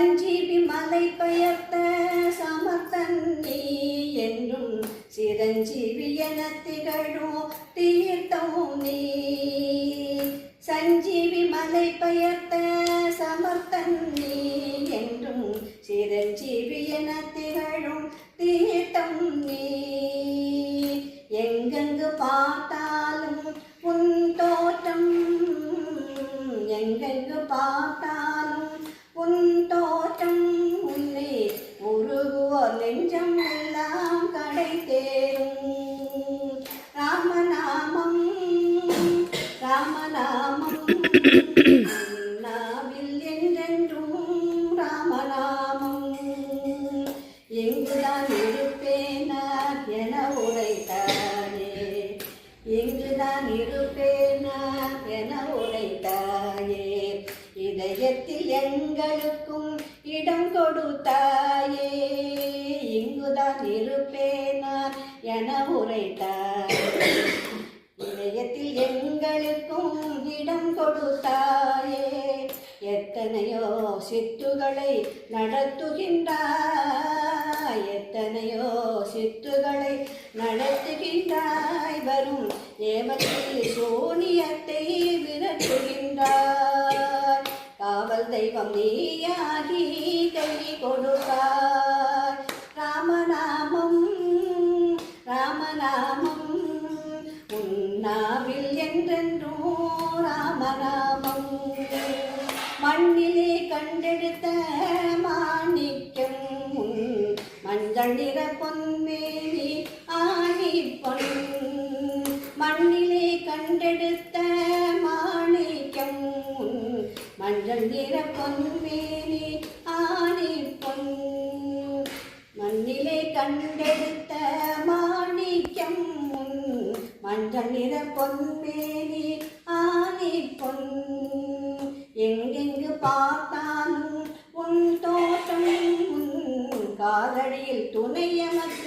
சஞ்சீவி மலை பெயர்த்த சமர்த்தன் நீ என்றும் சிரஞ்சீவி என திகழும் தீர்த்தம் நீ. சஞ்சீவி மலை பெயர்த்த சமர்த்தன் நீ என்றும் சிரஞ்சீவி என திகழும் தீர்த்தம் நீ. எங்கெங்கு பார்த்தாலும் உன் தோற்றம், எங்கெங்கு பார்த்தாலும் உன் தோற்றம், உன்னை உருகுவோர் நெஞ்சம் எல்லாம் கடை தேரும். ராமநாமம் ராமநாமம் நாவில் என்றென்றும் ராமநாமம். எங்குதான் இருப்பேனார் என உரைத்தாயே, எங்குதான் இருப்பேனார் என உரைத்தாயே. இதயத்தில் எங்களுக்கும் இடம் கொடுத்தாயே, இங்குதான் இருப்பேனார் என உரைத்தாயே. இதயத்தில் எங்களுக்கும் இடம் கொடுத்தாயே. எத்தனையோ சித்துகளை நடத்துகின்றாய், எத்தனையோ சித்துகளை நடத்துகின்றாய். வரும் ஏவத்தில் சூனியத்தை விரட்டுகின்றாய். காவல் தெய்வம் நீயாகி கை கொடுத்தாய். ராமநாமம் ராமநாமம் உன்னாவில் என்றென்றும் ராமநாமம். மண்ணிலே கண்டெடுத்த மாணிக்கம் மஞ்சள் நிற பொன்மேனி ஆணி பொன். மண்ணிலே கண்டெடுத்த மாணிக்கம் மஞ்சள் நிற பொன்மேனி ஆணி பொன். மண்ணிலே கண்டெடுத்த மாணிக்கம் மஞ்சள் நிற பொன்மேனி ஆணி பொன். எங்கெங்கு பார்த்தாலும் உன் தோற்றம், உன் காதடியில் துணையமர்த்த